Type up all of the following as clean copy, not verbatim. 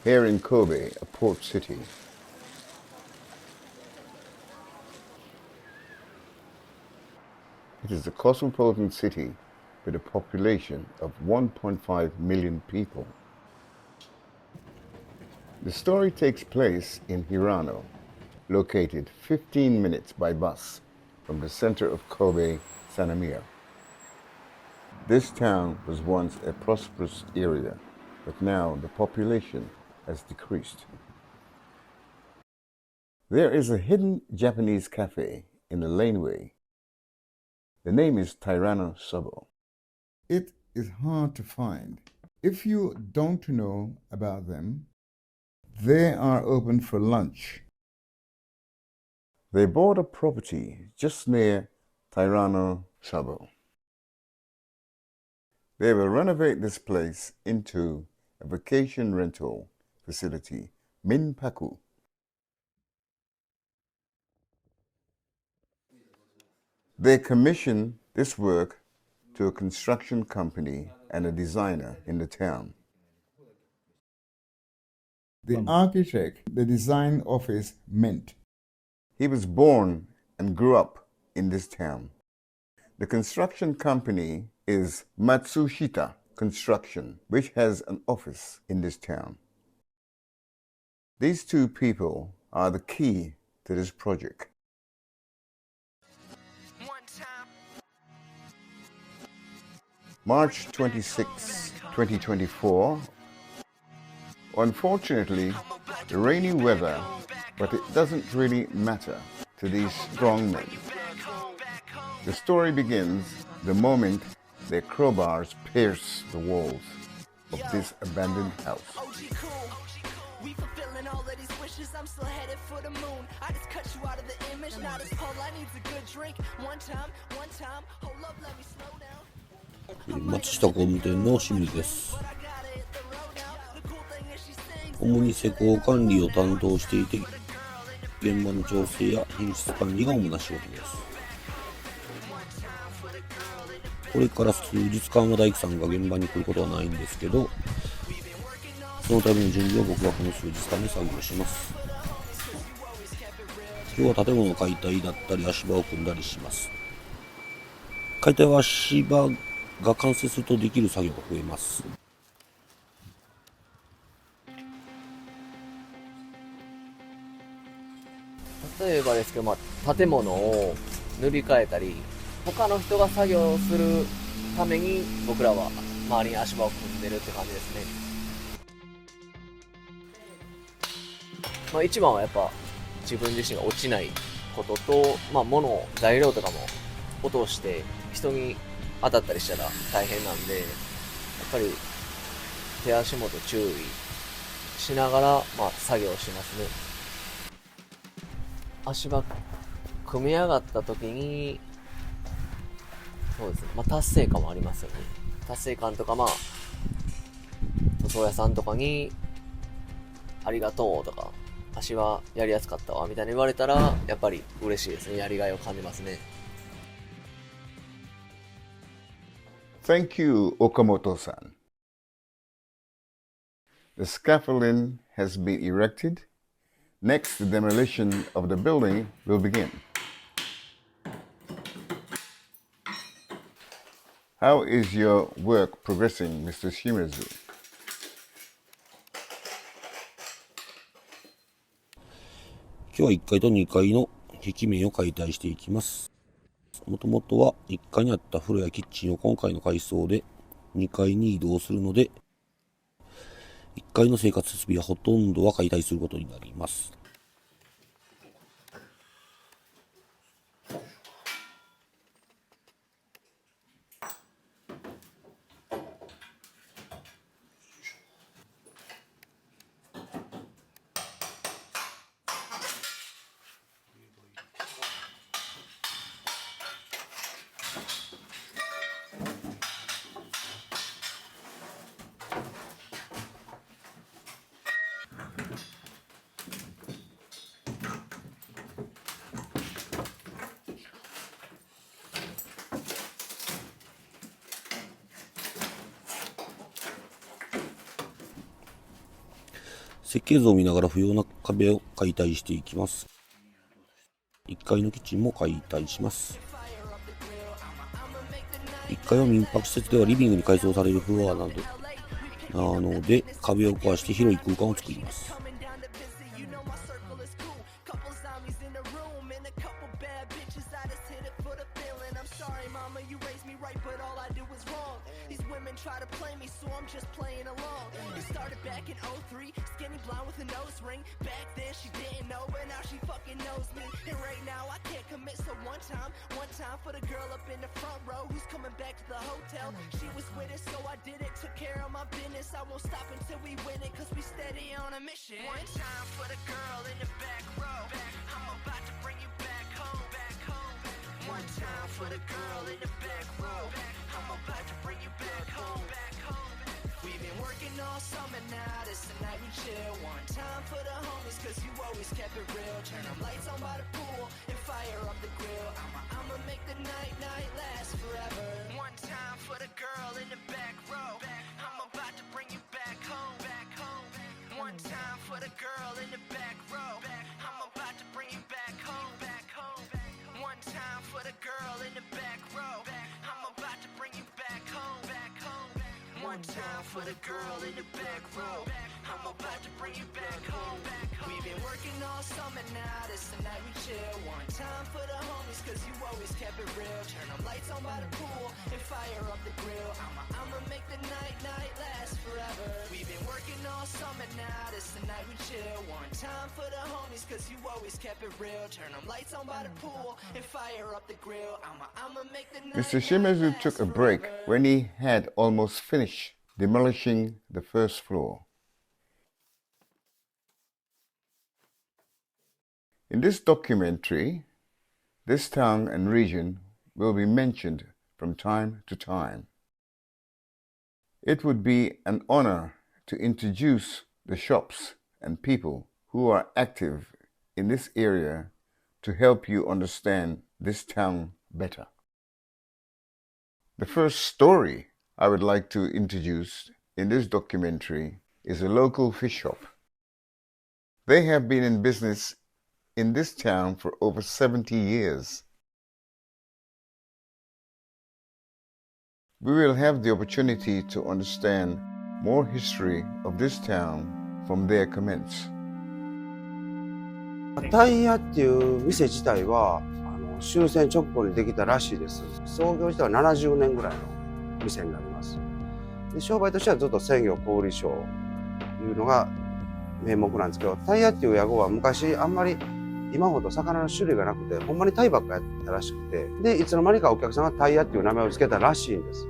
here in Kobe, a port city. It is a cosmopolitan city with a population of 1.5 million people. The story takes place in Hirano, located 15 minutes by bus from the center of Kobe, Sanamiya. This town was once a prosperous area, but now the population has decreased. There is a hidden Japanese cafe in the laneway. The name is Tairano Sobo. It is hard to find. If you don't know about them, they are open for lunch. They bought a property just near Tairano Sobo. They will renovate this place into a vacation rental facility, Minpaku. They commissioned this work to a construction company and a designer in the town. The architect, the design office meant. He was born and grew up in this town. The construction company is Matsushita Construction, which has an office in this town. These two people are the key to this project. March 26, 2024. Unfortunately, the rainy weather, but it doesn't really matter to these strong men. The story begins the moment their crowbars pierce the walls of this abandoned house. I'm still headed for the moon. I just cut you out of the image. Now this pole, I need a good drink. One time. Hold up, let me slow down. 松下工務店の清水です。主に施工管理を担当していて、現場の調整や品質管理が主な仕事です。これから数日間は大工さんが現場に来ることはないんですけど、そのための準備を僕はこの数日間で作業します。今日は建物解体だったり足場を組んだりします。解体は足場が完成するとできる作業が増えます。例えばですけど、建物を塗り替えたり、他の人が作業するために僕らは周りに足場を組んでるって感じですね。一番はやっぱ自分自身が落ちないことと、物、材料とかも落として人に当たったりしたら大変なんで、やっぱり手足元注意しながら、作業しますね。足場組み上がった時に、そうですね、達成感もありますよね。達成感とか、塗装屋さんとかにありがとうとか、足はやりやすかったわみたいに言われたら、やっぱり嬉しいですね。やりがいを感じますね。Thank you, Okamoto-san. The scaffolding has been erected. Next, the demolition of the building will begin. How is your work progressing, Mr. Shimizu? 今日は1階と2階の壁面を解体していきます。もともとは1階にあった風呂やキッチンを今回の改装で2階に移動するので、1階の生活設備はほとんどは解体することになります。設計図を見ながら不要な壁を解体していきます。1階のキッチンも解体します。1階は民泊施設ではリビングに改装されるフロアなので壁を壊して広い空間を作ります。Try to play me, so I'm just playing along. It started back in 03, skinny blonde with a nose ring. Back then she didn't know, but now she fucking knows me. And right now I can't commit, so one time for the girl up in the front row who's coming back to the hotel. She was with it, so I did it, took care of my business. I won't stop until we win it, cause we steady on a mission. One time for the girl in the back row. I'm about to bring you back home. One time for the girl in the back row. I'm about to bring you back home. We've been working all summer now, this the night we chill. One time for the homies, cause you always kept it real. Turn them lights on by the pool and fire up the grill. I'ma make the night last forever. One time for the girl in the back row. I'm about to bring you back home. One time for the girl in the back row. I'm about to bring you back home. One time for the girl in the back row. I'm about to bring you back home. One time for the girl in the back row. I'm about to bring you back home. We've been working all summer now, this the night we chill. One time for the homies, cause you always kept it real. Turn them lights on by the pool and fire up the grill. I'ma make the night last forever. We've been working all summer now, this the night we chill. One time for the homies, cause you always kept it real. Turn them lights on by the pool and fire up the grill. I'ma make the night Mr. Shimazu took a break when he had almost finished demolishing the first floor. In this documentary, this town and region will be mentioned from time to time. It would be an honor to introduce the shops and people who are active in this area to help you understand this town better. The first story I would like to introduce in this documentary is a local fish shop. They have been in business in this town for over 70 years. We will have the opportunity to understand more history of this town from their comments. タイヤっていう店自体は終戦直後にできたらしいです。創業自体は70年ぐらいの店になります。で商売としてはずっと鮮魚小売商というのが名目なんですけど、タイヤっていう屋号は昔あんまり今ほど魚の種類がなくて、ほんまにタイばっかやったらしくて、でいつの間にかお客さんがタイヤっていう名前を付けたらしいんです。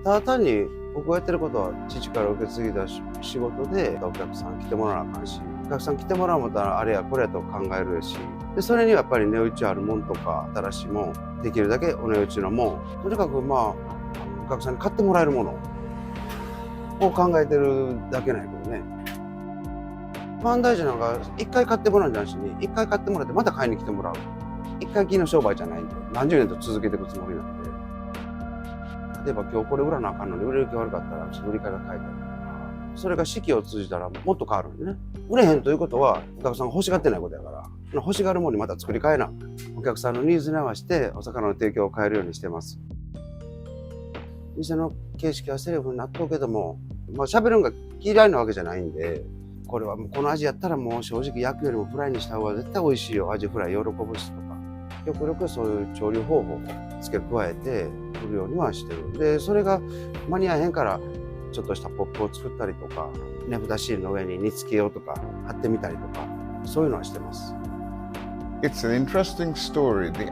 ただ単に僕がやってることは父から受け継いだ仕事で、お客さん来てもらわなあかんし、お客さん来てもらうもたらあれやこれやと考えるし、でそれにはやっぱり値打ちあるもんとか新しいもん、できるだけお値打ちのもん、とにかくお客さんに買ってもらえるものを考えてるだけなんやけどね。万大事なのが一回買ってもらうんじゃなしに、一回買ってもらってまた買いに来てもらう。一回きりの商売じゃないんで、何十年と続けていくつもりなんで。例えば今日これ売らなあかんのに売れ行き悪かったら売り買いが変えたりとか、それが四季を通じたらもっと変わるんでね。売れへんということはお客さんが欲しがってないことやから、欲しがるものにまた作り変えな。お客さんのニーズに合わせてお魚の提供を変えるようにしてます。店の形式はセルフになっとうけども、喋るのが嫌いなわけじゃないんで、これはもうこの味やったらもう正直焼くよりもフライにした方が絶対美味しいよ、アジフライ喜ぶしとか、極力そういう調理方法を付け加えて売るようにはしてる。でそれが間に合えへんからちょっとしたポップを作ったりとか、値札シールの上に煮付けようとか貼ってみたりとか、そういうのはしてます。It's an interesting story. The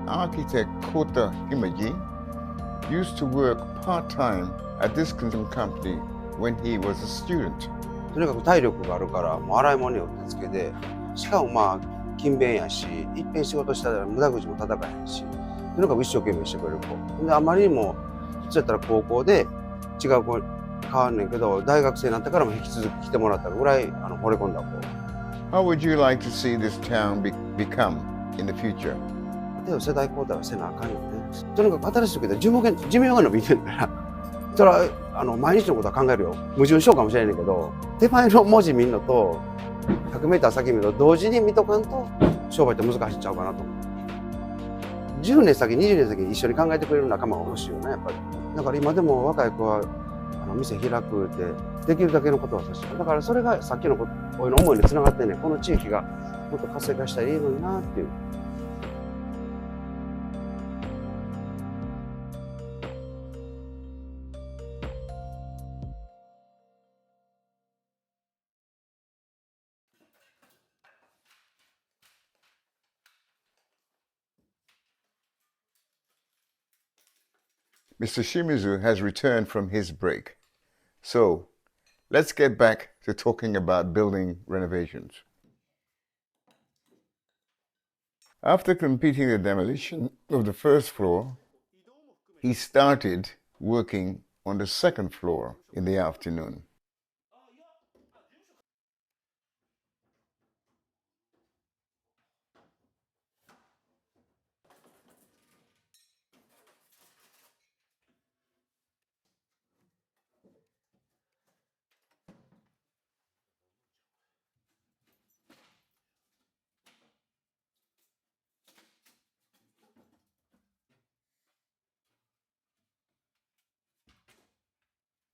architect Kota Himaji used to work part-time at this company when he was a student. とにかく体力があるからもう洗い物によってつけで、しかも勤勉やし、いっぺん仕事したら無駄口も叩かへんし、とにかく一生懸命してくれる子で、あまりにも普通やったら高校で違う子変わんねんけど、大学生になってからも引き続き来てもらったぐらい惚れ込んだ子。How would you like to see this town become in the future? 世代交代はせなあかんよね。とにかく新しい時で寿命が伸びてるからそれは毎日のことは考えるよ。矛盾しようかもしれないけど、手前の文字見るのと 100m 先見るの同時に見とかんと商売って難しいんちゃうかなと思う。10年先20年先に一緒に考えてくれる仲間が欲しいよね、やっぱり。だから今でも若い子は店開くってできるだけのことはさせて、だからそれがさっきの俺の思いにつながってね、この地域がもっと活性化したらいいのになっていう。Mr. Shimizu has returned from his break. So, let's get back to talking about building renovations. After completing the demolition of the first floor, he started working on the second floor in the afternoon.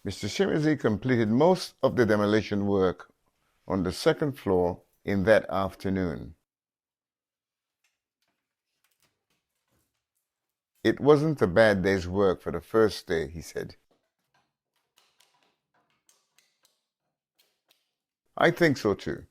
Mr. Shimizu completed most of the demolition work on the second floor in that afternoon. It wasn't a bad day's work for the first day, he said. I think so too.